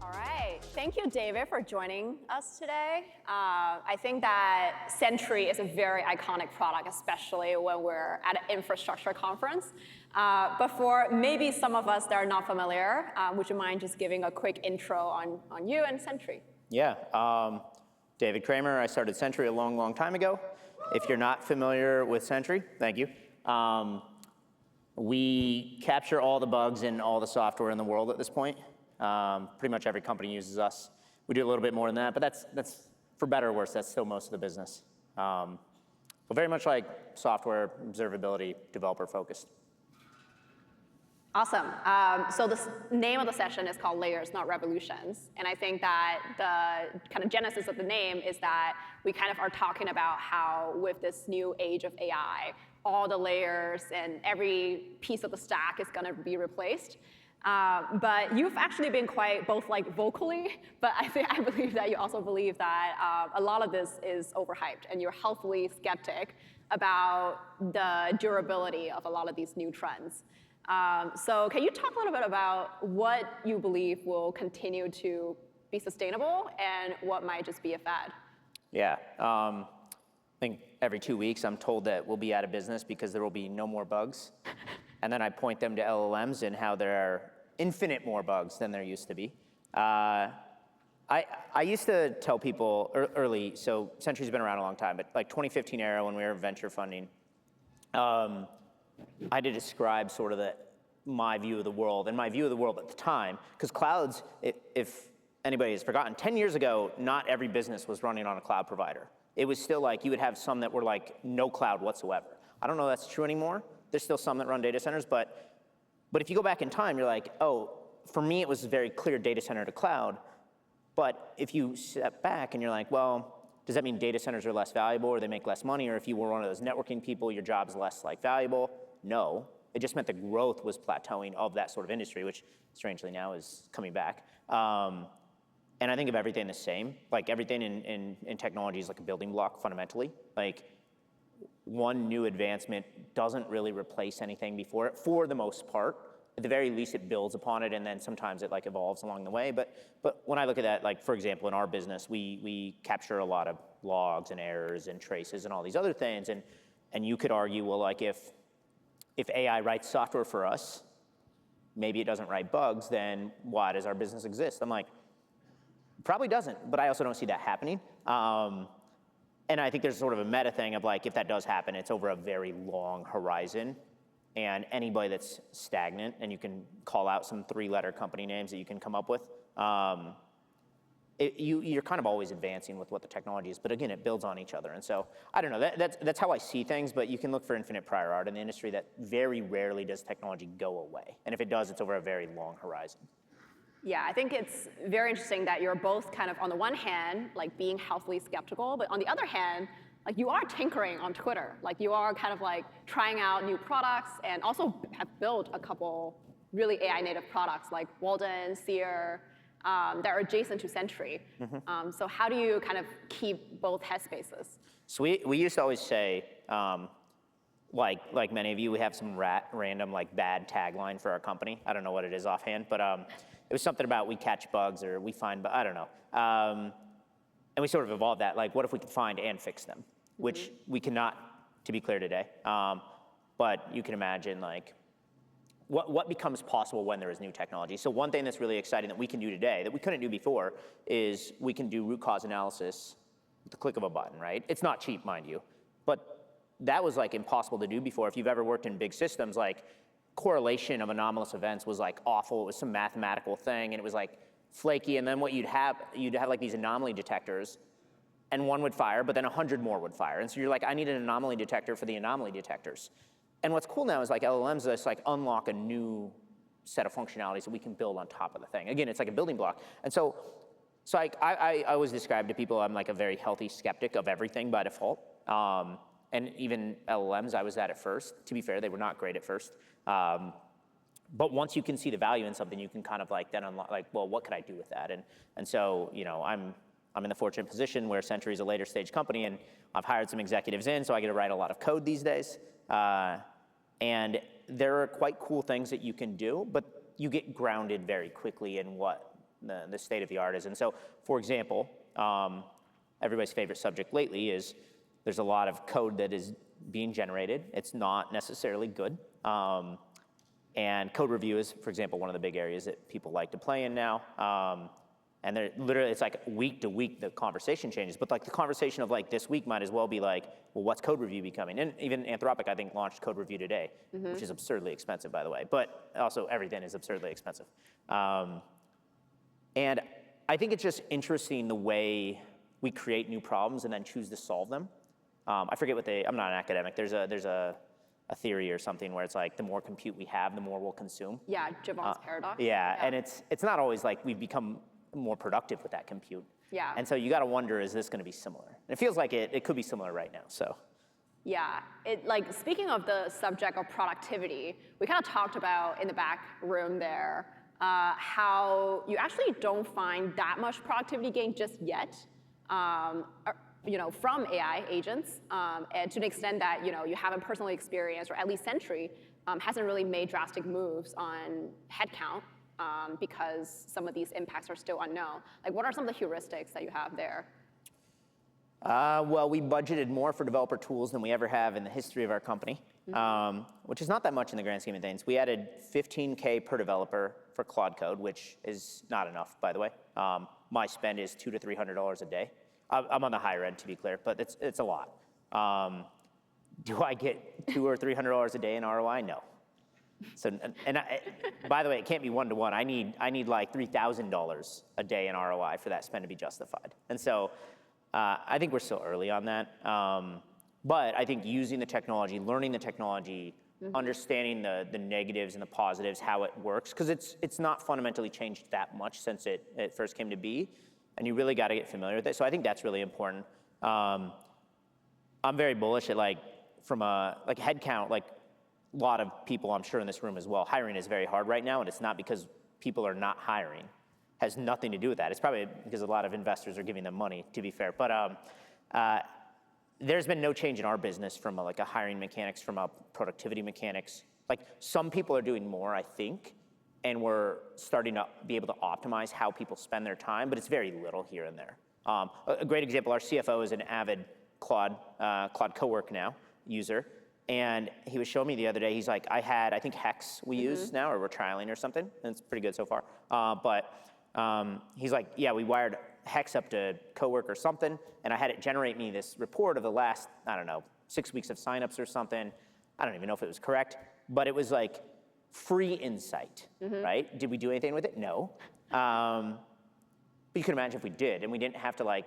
All right. Thank you, David, for joining us today. I think that Sentry is a very iconic product, especially when we're at an infrastructure conference. But for maybe some of us that are not familiar, would you mind just giving a quick intro on you and Sentry? Yeah. David Cramer. I started Sentry a long, long time ago. If you're not familiar with Sentry, thank you. We capture all the bugs in all the software in the world at this point. Pretty much every company uses us. We do a little bit more than that, but that's for better or worse, that's still most of the business. But very much like software observability, developer focused. Awesome. So the name of the session is called Layers, Not Revolutions. And I think that the kind of genesis of the name is that we kind of are talking about how with this new age of AI, all the layers and every piece of the stack is going to be replaced. But you've actually been quite both like vocally, but I believe that you also believe that a lot of this is overhyped and you're healthily skeptic about the durability of a lot of these new trends. So can you talk a little bit about what you believe will continue to be sustainable and what might just be a fad? Yeah. I think every 2 weeks I'm told that we'll be out of business because there will be no more bugs. And then I point them to LLMs and how there are infinite more bugs than there used to be. I used to tell people early, so Sentry's been around a long time, but like 2015 era when we were venture funding, I had to describe sort of my view of the world. And my view of the world at the time, because clouds, if anybody has forgotten, 10 years ago, not every business was running on a cloud provider. It was still like you would have some that were like no cloud whatsoever. I don't know if that's true anymore. There's still some that run data centers, but if you go back in time, you're like, oh, for me it was very clear data center to cloud. But if you step back and you're like, well, does that mean data centers are less valuable or they make less money? Or if you were one of those networking people, your job's less like valuable? No. It just meant the growth was plateauing of that sort of industry, which strangely now is coming back. And I think of everything the same. Like everything in technology is like a building block fundamentally. Like one new advancement doesn't really replace anything before it for the most part. At the very least, it builds upon it, and then sometimes it like evolves along the way. But when I look at that, like for example, in our business, we capture a lot of logs and errors and traces and all these other things. And you could argue, well, like if AI writes software for us, maybe it doesn't write bugs, then why does our business exist? I'm like, probably doesn't, but I also don't see that happening. And I think there's sort of a meta thing of like, if that does happen, it's over a very long horizon. And anybody that's stagnant, and you can call out some 3-letter company names that you can come up with, you're kind of always advancing with what the technology is. But again, it builds on each other. And so, I don't know, that's how I see things, but you can look for infinite prior art in the industry that very rarely does technology go away. And if it does, it's over a very long horizon. Yeah, I think it's very interesting that you're both kind of on the one hand, like being healthily skeptical, but on the other hand, like you are tinkering on Twitter. Like you are kind of like trying out new products and also have built a couple really AI native products like Walden, Seer, that are adjacent to Sentry. Mm-hmm. So how do you kind of keep both headspaces? So we used to always say, like many of you, we have some random like bad tagline for our company. I don't know what it is offhand, but it was something about we catch bugs or we find, but I don't know. And we sort of evolved that, like what if we could find and fix them, which we cannot, to be clear today. But you can imagine like what becomes possible when there is new technology. So one thing that's really exciting that we can do today that we couldn't do before is we can do root cause analysis with the click of a button, right? It's not cheap, mind you, but that was like impossible to do before. If you've ever worked in big systems, like correlation of anomalous events was like awful. It was some mathematical thing and it was like flaky. And then what you'd have like these anomaly detectors and one would fire, but then 100 more would fire. And so you're like, I need an anomaly detector for the anomaly detectors. And what's cool now is like LLMs just like unlock a new set of functionalities that we can build on top of the thing. Again, it's like a building block. And so I always describe to people, I'm like a very healthy skeptic of everything by default. And even LLMs, I was at first. To be fair, they were not great at first. But once you can see the value in something, you can kind of like then unlock, like, well, what could I do with that? And so, you know, I'm in the fortunate position where Sentry is a later stage company, and I've hired some executives in, so I get to write a lot of code these days. And there are quite cool things that you can do, but you get grounded very quickly in what the state of the art is. And so, for example, everybody's favorite subject lately is there's a lot of code that is being generated. It's not necessarily good. And code review is, for example, one of the big areas that people like to play in now. And they're literally, it's like week to week, the conversation changes. But like the conversation of like this week might as well be like, well, what's code review becoming? And even Anthropic, I think, launched code review today, which is absurdly expensive, by the way. But also everything is absurdly expensive. And I think it's just interesting the way we create new problems and then choose to solve them. I forget what I'm not an academic. There's a theory or something where it's like the more compute we have, the more we'll consume. Yeah, Jevons paradox. Yeah, and it's not always like we've become more productive with that compute. Yeah. And so you got to wonder, is this going to be similar? And it feels like it could be similar right now. So. Yeah, like speaking of the subject of productivity, we kind of talked about in the back room there how you actually don't find that much productivity gain just yet. From AI agents, and to the extent that you haven't personally experienced, or at least Sentry hasn't really made drastic moves on headcount because some of these impacts are still unknown. Like, what are some of the heuristics that you have there? Well, we budgeted more for developer tools than we ever have in the history of our company, which is not that much in the grand scheme of things. We added $15K per developer for Claude Code, which is not enough, by the way. My spend is $200 to $300 a day. I'm on the higher end, to be clear, but it's a lot. Do I get $200 or $300 a day in ROI? No. So, by the way, it can't be one-to-one. I need like $3,000 a day in ROI for that spend to be justified. And so, I think we're still early on that. But I think using the technology, learning the technology, understanding the negatives and the positives, how it works, because it's not fundamentally changed that much since it first came to be. And you really got to get familiar with it. So I think that's really important. I'm very bullish at from a headcount, a lot of people I'm sure in this room as well, hiring is very hard right now, and it's not because people are not hiring. It has nothing to do with that. It's probably because a lot of investors are giving them money, to be fair. But there's been no change in our business from a hiring mechanics, from a productivity mechanics. Some people are doing more, I think, and we're starting to be able to optimize how people spend their time, but it's very little here and there. A great example, our CFO is an avid Claude Cowork now user, and he was showing me the other day, he's like, I think Hex we use now, or we're trialing or something, and it's pretty good so far. But he's like, yeah, we wired Hex up to Cowork or something, and I had it generate me this report of the last, 6 weeks of signups or something. I don't even know if it was correct, but it was like, free insight, right? Did we do anything with it? No. But you can imagine if we did, and we didn't have to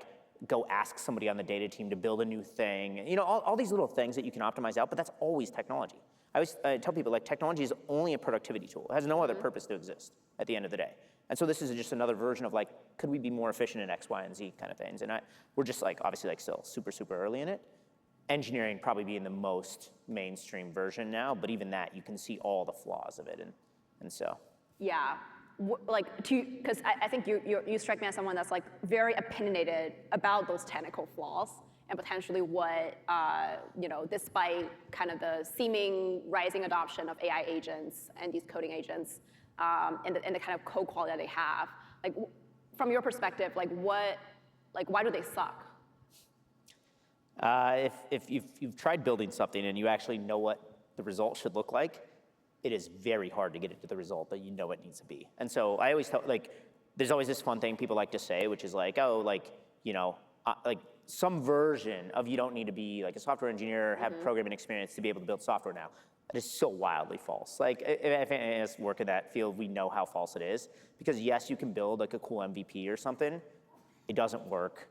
go ask somebody on the data team to build a new thing. All these little things that you can optimize out, but that's always technology. I always tell people technology is only a productivity tool. It has no other purpose to exist at the end of the day. And so this is just another version of could we be more efficient in X, Y, and Z kind of things? And we're just obviously still super, super early in it. Engineering probably being the most mainstream version now, but even that, you can see all the flaws of it, and so. Yeah, because I think you strike me as someone that's very opinionated about those technical flaws and potentially what, despite kind of the seeming rising adoption of AI agents and these coding agents, and the kind of code quality that they have, from your perspective, why do they suck? If you've tried building something and you actually know what the result should look like, it is very hard to get it to the result that you know it needs to be. And so I always tell, there's always this fun thing people like to say, which is some version of you don't need to be a software engineer, have programming experience to be able to build software now. That is so wildly false. If any of us work in that field, we know how false it is. Because yes, you can build a cool MVP or something. It doesn't work.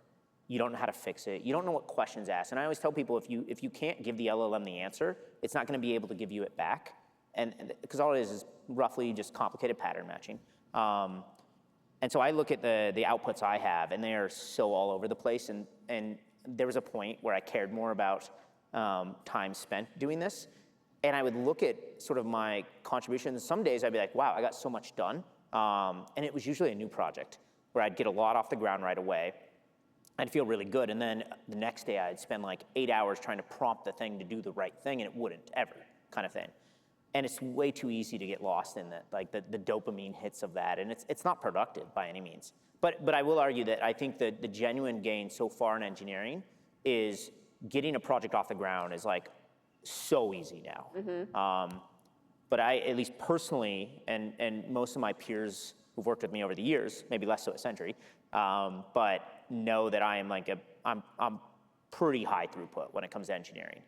You don't know how to fix it. You don't know what questions ask. And I always tell people, if you can't give the LLM the answer, it's not going to be able to give you it back. And because all it is roughly just complicated pattern matching. And so I look at the outputs I have, and they are so all over the place. And there was a point where I cared more about time spent doing this. And I would look at sort of my contributions. Some days I'd be like, wow, I got so much done. And it was usually a new project where I'd get a lot off the ground right away. I'd feel really good, and then the next day I'd spend 8 hours trying to prompt the thing to do the right thing, and it wouldn't ever, kind of thing. And it's way too easy to get lost in the dopamine hits of that, and it's not productive by any means. But I will argue that I think that the genuine gain so far in engineering is getting a project off the ground is like so easy now. But I, at least personally, and most of my peers who've worked with me over the years, maybe less so at Sentry, but know that I am I'm pretty high throughput when it comes to engineering.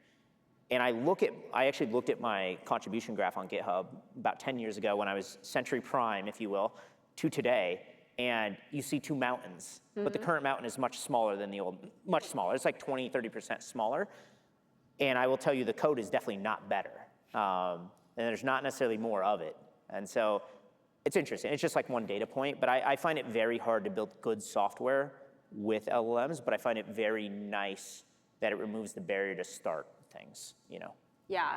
And I actually looked at my contribution graph on GitHub about 10 years ago when I was Sentry Prime, if you will, to today, and you see two mountains, but the current mountain is much smaller than the old, much smaller. It's like 20, 30% smaller. And I will tell you the code is definitely not better. And there's not necessarily more of it. And so it's interesting. It's just like one data point, but I find it very hard to build good software with LLMs, but I find it very nice that it removes the barrier to start things, Yeah.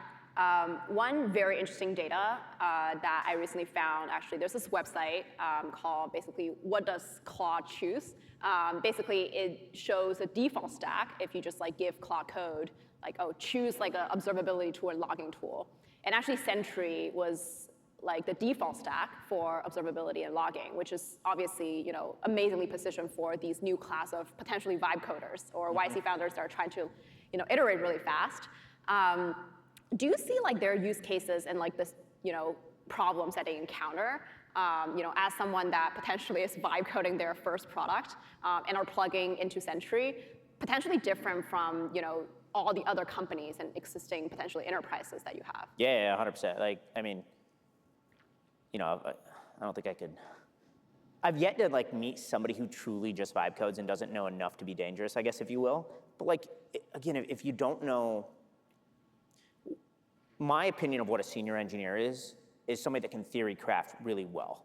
One very interesting data that I recently found, actually, there's this website called basically, what does Claude choose? Basically, it shows a default stack if you just like give Claude code, like, oh, choose like an observability tool and logging tool. And actually, Sentry was like the default stack for observability and logging, which is obviously, amazingly positioned for these new class of potentially vibe coders or YC founders that are trying to, iterate really fast. Do you see like their use cases and like this, problems that they encounter, as someone that potentially is vibe coding their first product and are plugging into Sentry, potentially different from, all the other companies and existing potentially enterprises that you have? Yeah, 100%. Like, I mean, I don't think I could. I've yet to like meet somebody who truly just vibe codes and doesn't know enough to be dangerous, I guess, if you will. But like, again, if you don't know, my opinion of what a senior engineer is somebody that can theory craft really well.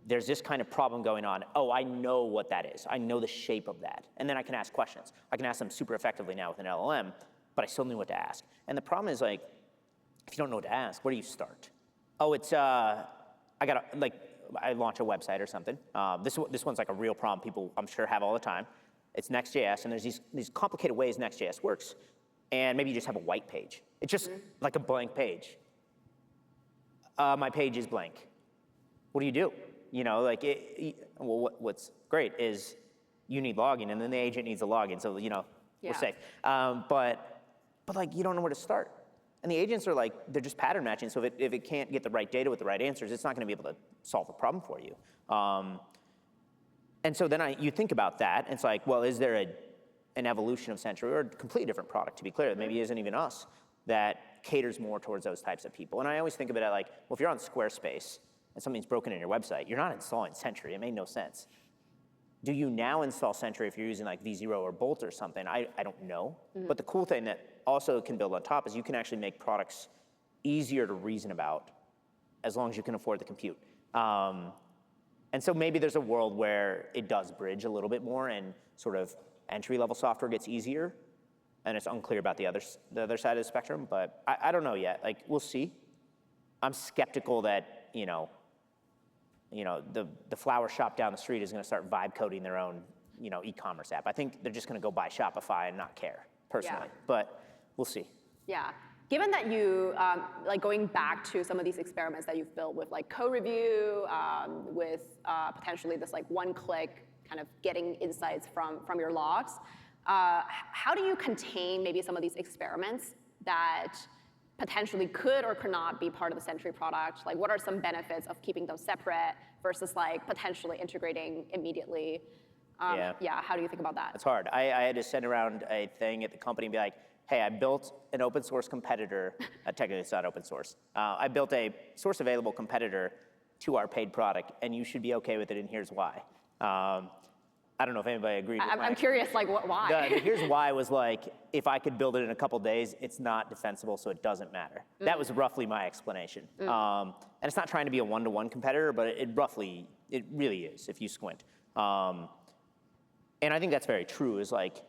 There's this kind of problem going on. Oh, I know what that is. I know the shape of that. And then I can ask questions. I can ask them super effectively now with an LLM, but I still knew what to ask. And the problem is like, if you don't know what to ask, where do you start? Oh, it's, I launch a website or something. This one's like a real problem people, I'm sure, have all the time. It's Next.js, and there's these complicated ways Next.js works. And maybe you just have a white page. It's just like a blank page. My page is blank. What do you do? What's great is you need login, and then the agent needs a login, so we're safe. But like you don't know where to start. And the agents are like, they're just pattern matching, so if it can't get the right data with the right answers, it's not gonna be able to solve the problem for you. And so then you think about that, and it's like, well, is there an evolution of Sentry, or a completely different product, to be clear, that maybe isn't even us, that caters more towards those types of people? And I always think of it like, well, if you're on Squarespace and something's broken in your website, you're not installing Sentry. It made no sense. Do you now install Sentry if you're using like V0 or Bolt or something? I don't know. But the cool thing that also can build on top is you can actually make products easier to reason about as long as you can afford the compute. And so maybe there's a world where it does bridge a little bit more and sort of entry-level software gets easier, and it's unclear about the other side of the spectrum, but I don't know yet. Like, we'll see. I'm skeptical that, the flower shop down the street is gonna start vibe coding their own, e-commerce app. I think they're just gonna go buy Shopify and not care, personally. But we'll see. Yeah. Given that you, going back to some of these experiments that you've built with like code review, with potentially this like one-click kind of getting insights from your logs, how do you contain maybe some of these experiments that potentially could or could not be part of the Sentry product? Like, what are some benefits of keeping them separate versus like potentially integrating immediately? How do you think about that? It's hard. I had to send around a thing at the company and be like, hey, I built an open source competitor. Technically, it's not open source. I built a source available competitor to our paid product, and you should be okay with it, and here's why. I don't know if anybody agreed with I'm curious, like, why? The here's why was like, if I could build it in a couple days, it's not defensible, so it doesn't matter. That was roughly my explanation. And it's not trying to be a one-to-one competitor, but it really is, if you squint. And I think that's very true, is like,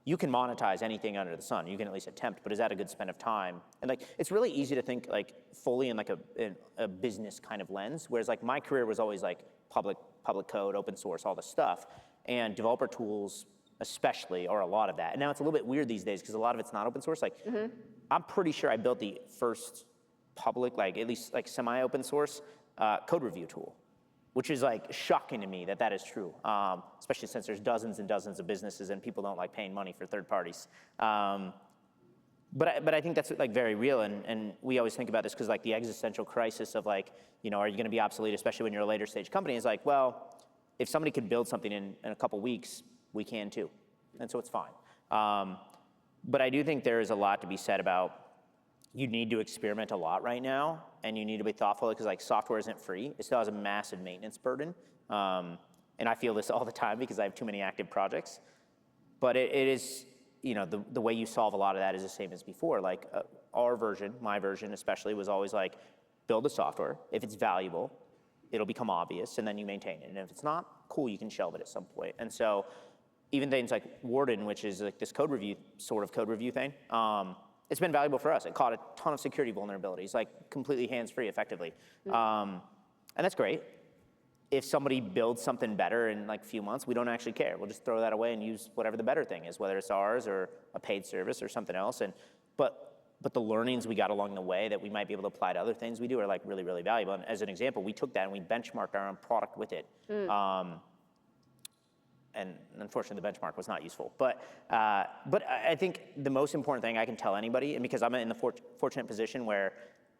you can monetize anything under the sun. You can at least attempt, but is that a good spend of time? And like, it's really easy to think like fully in like a business kind of lens, whereas like my career was always like public code, open source, all this stuff. And developer tools especially are a lot of that. And now it's a little bit weird these days because a lot of it's not open source. Like, I'm pretty sure I built the first public, like at least like semi-open source code review tool, which is like shocking to me that that is true, especially since there's dozens and dozens of businesses and people don't like paying money for third parties. But I think that's like very real, and we always think about this because like the existential crisis of like, you know, are you going to be obsolete, especially when you're a later stage company? Is like, well, if somebody could build something in a couple weeks, we can too, and so it's fine. But I do think there is a lot to be said about you need to experiment a lot right now, and you need to be thoughtful because like software isn't free. It still has a massive maintenance burden, and I feel this all the time because I have too many active projects. But it is, you know, the way you solve a lot of that is the same as before. Like our version, my version especially, was always like, build the software. If it's valuable, it'll become obvious, and then you maintain it. And if it's not, cool, you can shelve it at some point. And so even things like Warden, which is like this code review thing, it's been valuable for us. It caught a ton of security vulnerabilities, like completely hands-free effectively. And that's great. If somebody builds something better in like a few months, we don't actually care. We'll just throw that away and use whatever the better thing is, whether it's ours or a paid service or something else. But the learnings we got along the way that we might be able to apply to other things we do are like really, really valuable. And as an example, we took that and we benchmarked our own product with it. And unfortunately, the benchmark was not useful. But I think the most important thing I can tell anybody, and because I'm in the fortunate position where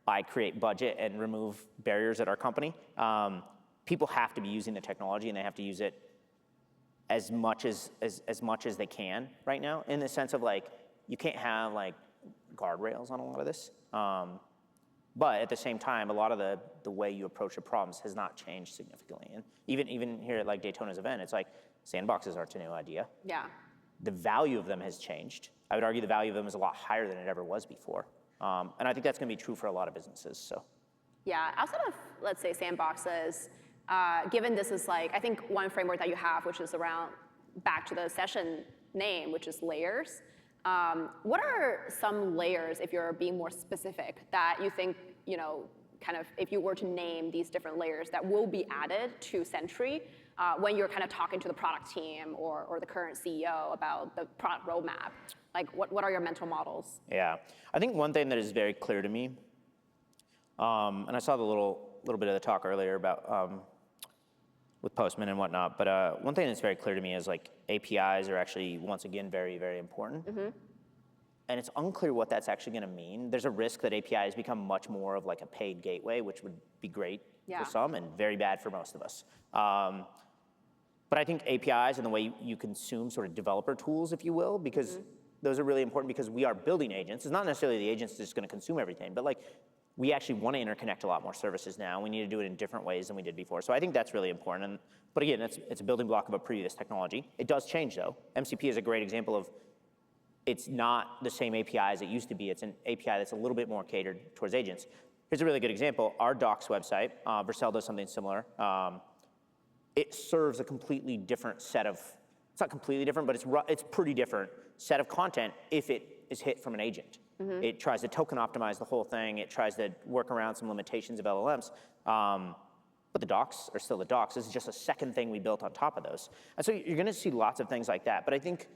I create budget and remove barriers at our company, people have to be using the technology, and they have to use it as much as they can right now, in the sense of like, you can't have like guardrails on a lot of this. But at the same time, a lot of the way you approach the problems has not changed significantly. And even here at like Daytona's event, it's like sandboxes aren't a new idea. Yeah. The value of them has changed. I would argue the value of them is a lot higher than it ever was before. And I think that's going to be true for a lot of businesses. So. Yeah, outside of, let's say, sandboxes, given this is like, I think one framework that you have, which is around, back to the session name, which is layers. What are some layers, if you're being more specific, that you think, you know, kind of, if you were to name these different layers that will be added to Sentry when you're kind of talking to the product team or the current CEO about the product roadmap? Like, what are your mental models? Yeah, I think one thing that is very clear to me, and I saw the little bit of the talk earlier about with Postman and whatnot, but one thing that's very clear to me is like APIs are actually, once again, very, very important. And it's unclear what that's actually going to mean. There's a risk that APIs become much more of like a paid gateway, which would be great for some and very bad for most of us. But I think APIs and the way you consume sort of developer tools, if you will, because those are really important because we are building agents. It's not necessarily the agents that's going to consume everything, but like we actually want to interconnect a lot more services now. We need to do it in different ways than we did before. So I think that's really important. But again, it's a building block of a previous technology. It does change though. MCP is a great example of it's not the same API as it used to be. It's an API that's a little bit more catered towards agents. Here's a really good example. Our docs website, Vercel does something similar. It serves a completely different set of, it's not completely different, but it's pretty different set of content if it is hit from an agent. It tries to token optimize the whole thing. It tries to work around some limitations of LLMs. But the docs are still the docs. This is just a second thing we built on top of those. And so you're going to see lots of things like that. But I think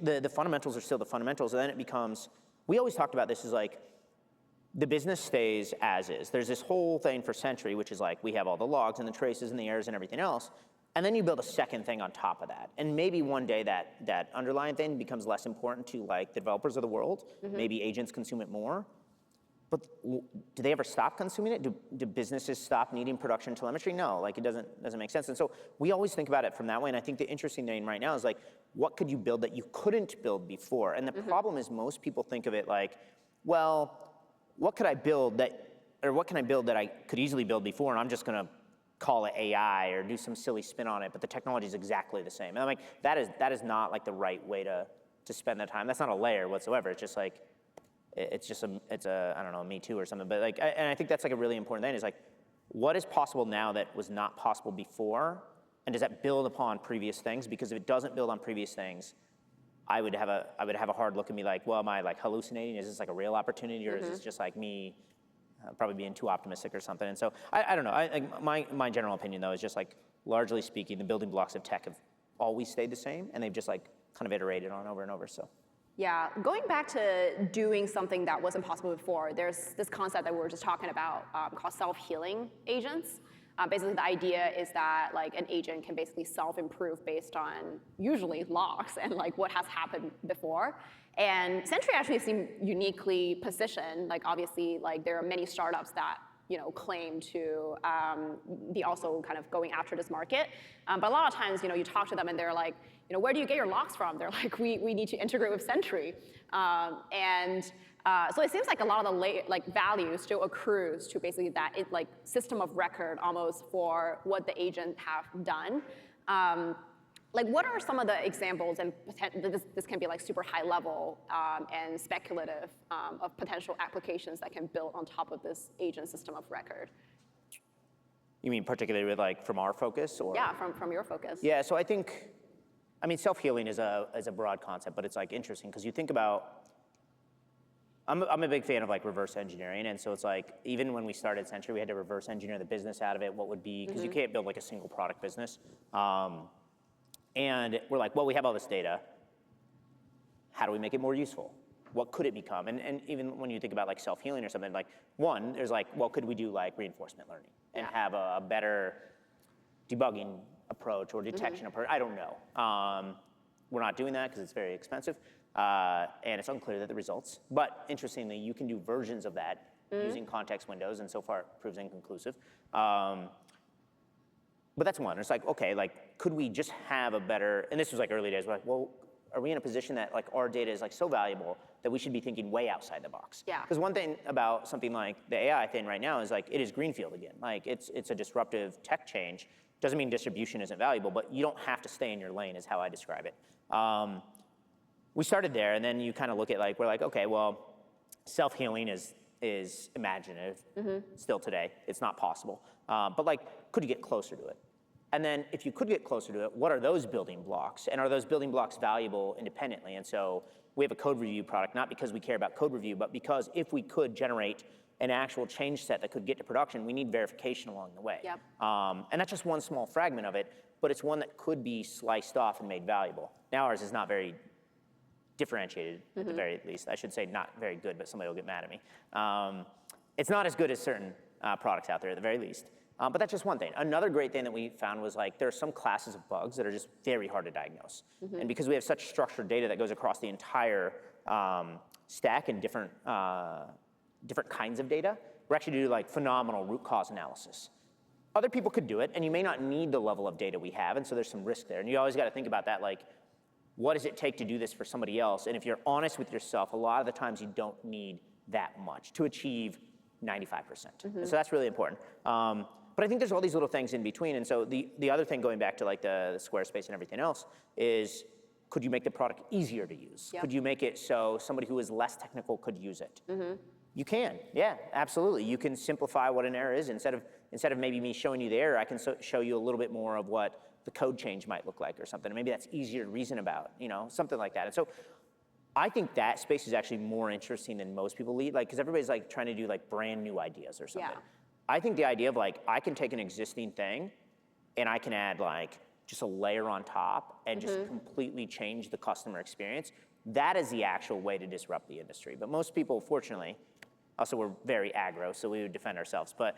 the fundamentals are still the fundamentals. And then it becomes, we always talked about this as like, the business stays as is. There's this whole thing for Sentry, which is like, we have all the logs and the traces and the errors and everything else. And then you build a second thing on top of that. And maybe one day that underlying thing becomes less important to like the developers of the world. Maybe agents consume it more. But do they ever stop consuming it? Do businesses stop needing production telemetry? No, like it doesn't make sense. And so we always think about it from that way. And I think the interesting thing right now is like, what could you build that you couldn't build before? And the problem is most people think of it like, well, what can I build that I could easily build before, and I'm just going to call it AI or do some silly spin on it, but the technology is exactly the same. And I'm like, that is not like the right way to spend that time. That's not a layer whatsoever. It's just like, it's a I don't know, Me Too or something. But like, and I think that's like a really important thing is like, what is possible now that was not possible before? And does that build upon previous things? Because if it doesn't build on previous things, I would have a hard look and be like, well, am I like hallucinating? Is this like a real opportunity, or is this just like me probably being too optimistic or something? And so I don't know. My general opinion though is just like, largely speaking, the building blocks of tech have always stayed the same, and they've just like kind of iterated on over and over. So Yeah, going back to doing something that wasn't possible before, there's this concept that we were just talking about called self-healing agents. Basically, the idea is that like an agent can basically self-improve based on usually logs and like what has happened before. And Sentry actually seemed uniquely positioned. Like obviously, like there are many startups that claim to be also kind of going after this market. But a lot of times, you talk to them and they're like, where do you get your logs from? They're like, we need to integrate with Sentry. So it seems like a lot of the value still accrues to basically that system of record almost for what the agent have done. What are some of the examples, and this can be like super high level and speculative, of potential applications that can build on top of this agent system of record? You mean particularly with from our focus, or? Yeah, from your focus. Yeah, so I mean, self-healing is a broad concept, but it's interesting because you think about, I'm a big fan of reverse engineering, and so it's even when we started Sentry, we had to reverse engineer the business out of it, what would be, because you can't build a single product business. And we're well, we have all this data. How do we make it more useful? What could it become? And even when you think about self-healing or something, one, there's well, could we do reinforcement learning and have a better debugging approach or detection approach? I don't know. We're not doing that because it's very expensive, and it's unclear that the results. But interestingly, you can do versions of that using context windows, and so far it proves inconclusive. But that's one. It's okay, could we just have a better, and this was early days, we're well, are we in a position that our data is so valuable that we should be thinking way outside the box? Yeah. Because one thing about something like the AI thing right now is it is greenfield again. It's a disruptive tech change. Doesn't mean distribution isn't valuable, but you don't have to stay in your lane is how I describe it. We started there, and then you kind of look at we're okay, well, self-healing is imaginative still today. It's not possible. But could you get closer to it? And then if you could get closer to it, what are those building blocks? And are those building blocks valuable independently? And so we have a code review product, not because we care about code review, but because if we could generate an actual change set that could get to production, we need verification along the way. Yep. And that's just one small fragment of it, but it's one that could be sliced off and made valuable. Now ours is not very differentiated, at the very least. I should say not very good, but somebody will get mad at me. It's not as good as certain products out there at the very least. But that's just one thing. Another great thing that we found was there are some classes of bugs that are just very hard to diagnose. And because we have such structured data that goes across the entire stack and different kinds of data, we're actually doing phenomenal root cause analysis. Other people could do it, and you may not need the level of data we have, and so there's some risk there. And you always got to think about that, what does it take to do this for somebody else? And if you're honest with yourself, a lot of the times you don't need that much to achieve 95%. And so that's really important. But I think there's all these little things in between. And so the other thing, going back to the Squarespace and everything else, is could you make the product easier to use? Yep. Could you make it so somebody who is less technical could use it? You can, yeah, absolutely. You can simplify what an error is. Instead of maybe me showing you the error, I can show you a little bit more of what the code change might look like or something. And maybe that's easier to reason about, something like that. And so I think that space is actually more interesting than most people lead, because everybody's trying to do brand new ideas or something. Yeah. I think the idea of I can take an existing thing and I can add just a layer on top and just completely change the customer experience. That is the actual way to disrupt the industry. But most people, fortunately, also we're very aggro, so we would defend ourselves. But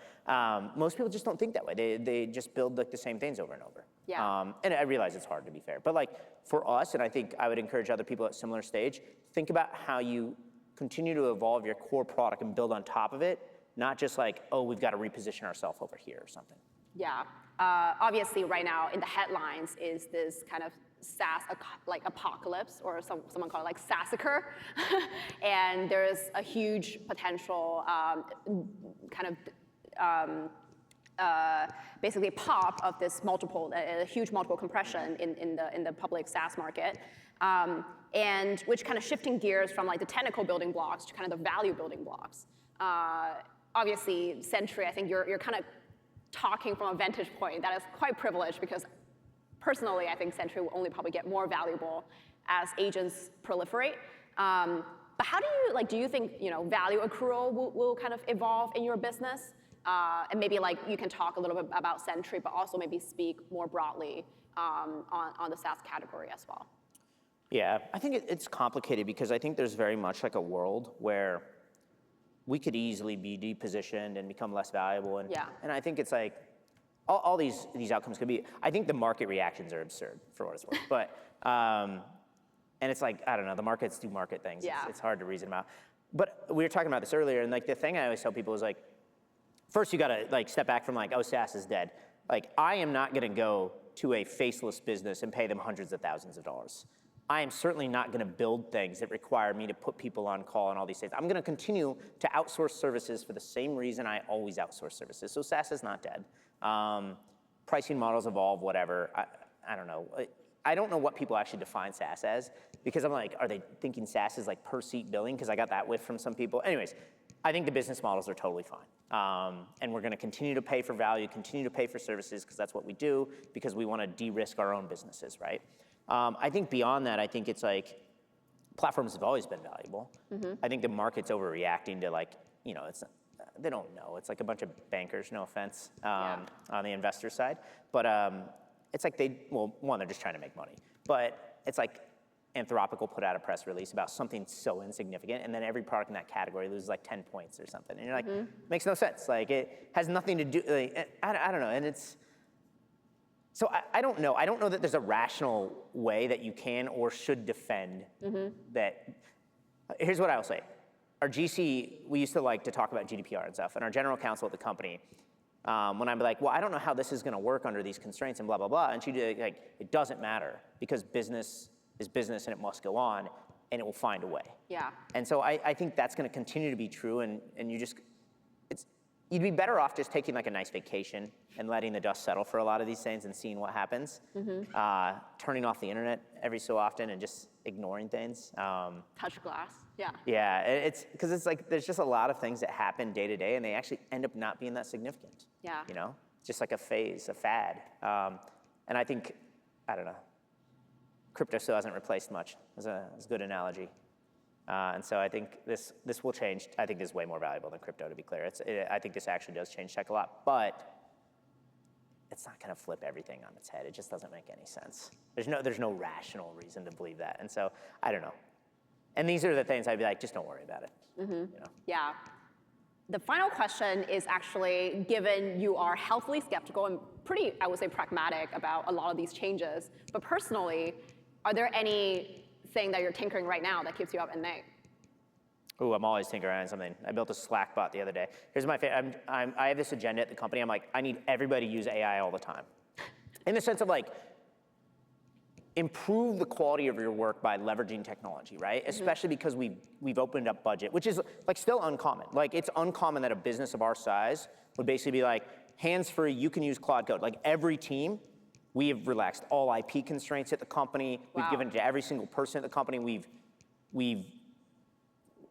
most people just don't think that way. They just build the same things over and over. Yeah. And I realize it's hard, to be fair. But for us, and I think I would encourage other people at similar stage, think about how you continue to evolve your core product and build on top of it. Not just oh, we've got to reposition ourselves over here or something. Yeah. Obviously, right now in the headlines is this kind of SaaS apocalypse, or someone called it SaaSicer. And there's a huge potential basically pop of this a huge multiple compression in the public SaaS market. And which kind of shifting gears from the technical building blocks to kind of the value building blocks. Obviously, Sentry, I think you're kind of talking from a vantage point that is quite privileged, because personally, I think Sentry will only probably get more valuable as agents proliferate. But how do you think value accrual will kind of evolve in your business? And maybe you can talk a little bit about Sentry, but also maybe speak more broadly on the SaaS category as well. Yeah, I think it's complicated because I think there's very much like a world where we could easily be depositioned and become less valuable. And I think it's like, all these outcomes could be, I think the market reactions are absurd for what it's worth. But, and it's like, I don't know, the markets do market things. It's hard to reason about. But we were talking about this earlier, and like the thing I always tell people is like, first you gotta like step back from like, oh, SaaS is dead. Like, I am not gonna go to a faceless business and pay them hundreds of thousands of dollars. I am certainly not gonna build things that require me to put people on call and all these things. I'm gonna continue to outsource services for the same reason I always outsource services. So SaaS is not dead. Pricing models evolve, whatever. I don't know. I don't know what people actually define SaaS as, because I'm like, are they thinking SaaS is like per seat billing? Because I got that whiff from some people. Anyways, I think the business models are totally fine. And we're gonna continue to pay for value, continue to pay for services, because that's what we do, because we wanna de-risk our own businesses, right? I think beyond that, I think it's like, platforms have always been valuable. I think the market's overreacting to like, you know, they don't know. It's like a bunch of bankers, no offense, on the investor side. But it's like one, they're just trying to make money. But it's like Anthropic will put out a press release about something so insignificant, and then every product in that category loses like 10 points or something. And you're like, makes no sense. Like, it has nothing to do, like, I don't know. And it's, so I don't know. I don't know that there's a rational way that you can or should defend that. Here's what I will say. Our GC, we used to like to talk about GDPR and stuff, and our general counsel at the company, when I'm like, well, I don't know how this is gonna work under these constraints and blah, blah, blah, and she'd be like, it doesn't matter, because business is business and it must go on, and it will find a way. Yeah. And so I think that's gonna continue to be true, and you just, you'd be better off just taking like a nice vacation and letting the dust settle for a lot of these things and seeing what happens. Turning off the internet every so often and just ignoring things. Touch glass, yeah. Yeah, it's because it's like there's just a lot of things that happen day to day, and they actually end up not being that significant. Yeah. You know, just like a phase, a fad. And I think, I don't know, crypto still hasn't replaced much. It's a good analogy. And so I think this will change. I think this is way more valuable than crypto, to be clear. I think this actually does change tech a lot, but it's not going to flip everything on its head. It just doesn't make any sense. There's no rational reason to believe that. And so I don't know. And these are the things I'd be like, just don't worry about it. You know? Yeah. The final question is actually, given you are healthily skeptical and pretty, I would say, pragmatic about a lot of these changes, but personally, are there anything that you're tinkering right now that keeps you up at night? Ooh, I'm always tinkering on something. I built a Slack bot the other day. Here's my favorite. I have this agenda at the company. I'm like, I need everybody to use AI all the time. In the sense of like, improve the quality of your work by leveraging technology, right? Especially because we've opened up budget, which is like still uncommon. Like, it's uncommon that a business of our size would basically be like, hands-free, you can use Claude Code. Like, every team, we have relaxed all IP constraints at the company. We've given it to every single person at the company. We've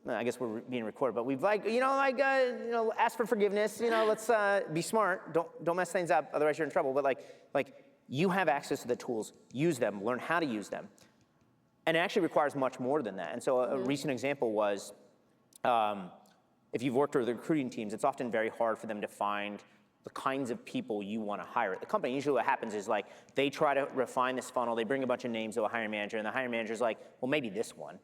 I guess we're being recorded, but we've asked for forgiveness. Let's be smart. Don't mess things up, otherwise you're in trouble. But like you have access to the tools. Use them. Learn how to use them. And it actually requires much more than that. And so a recent example was, if you've worked with the recruiting teams, it's often very hard for them to find the kinds of people you want to hire at the company. Usually what happens is like they try to refine this funnel. They bring a bunch of names to a hiring manager, and the hiring manager's like, well, maybe this one.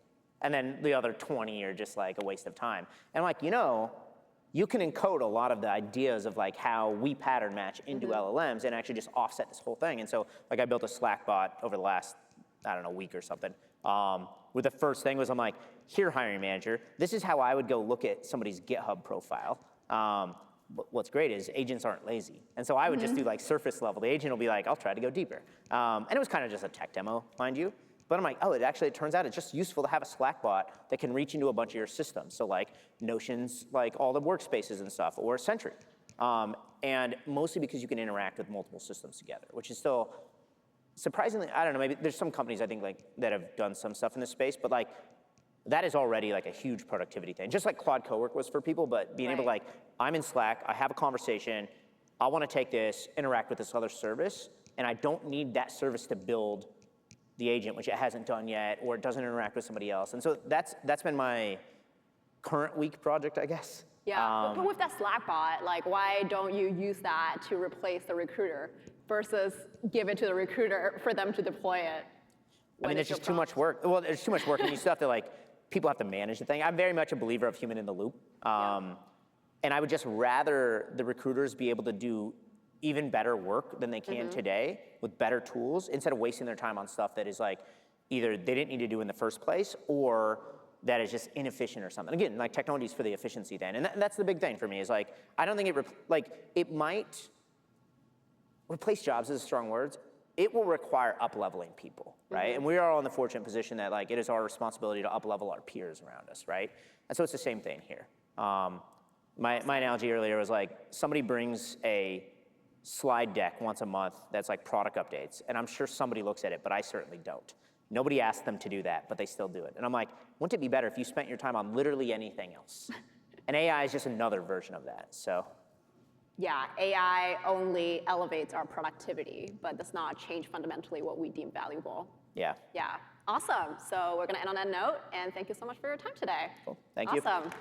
And then the other 20 are just like a waste of time. And like, you can encode a lot of the ideas of like how we pattern match into LLMs and actually just offset this whole thing. And so like I built a Slack bot over the last, week or something. Where the first thing was I'm like, here, hiring manager, this is how I would go look at somebody's GitHub profile. But what's great is agents aren't lazy. And so I would just do like surface level. The agent will be like, I'll try to go deeper. And it was kind of just a tech demo, mind you. But I'm like, oh, it turns out it's just useful to have a Slack bot that can reach into a bunch of your systems. So like Notion's, like all the workspaces and stuff, or Sentry. And mostly because you can interact with multiple systems together, which is still surprisingly, I don't know, maybe there's some companies I think like that have done some stuff in this space, but like that is already like a huge productivity thing. Just like Claude Cowork was for people, but being able to like, I'm in Slack, I have a conversation, I want to take this, interact with this other service, and I don't need that service to build the agent, which it hasn't done yet, or it doesn't interact with somebody else. And so that's been my current week project, I guess. Yeah, but with that Slack bot, like why don't you use that to replace the recruiter versus give it to the recruiter for them to deploy it? I mean, there's just too much work. Well, there's too much work, and you still have to people have to manage the thing. I'm very much a believer of human in the loop. And I would just rather the recruiters be able to do even better work than they can today with better tools instead of wasting their time on stuff that is either they didn't need to do in the first place or that is just inefficient or something. Again, technology is for the efficiency then. And that's the big thing for me is I don't think it might replace jobs is a strong word. It will require up-leveling people, right? And we are all in the fortunate position that it is our responsibility to up-level our peers around us, right? And so it's the same thing here. My analogy earlier was somebody brings a slide deck once a month that's product updates, and I'm sure somebody looks at it, but I certainly don't. Nobody asked them to do that, but they still do it. And I'm wouldn't it be better if you spent your time on literally anything else? And AI is just another version of that, so. Yeah, AI only elevates our productivity, but does not change fundamentally what we deem valuable. Yeah. Yeah, awesome. So we're gonna end on that note, and thank you so much for your time today. Cool. Thank you. Awesome.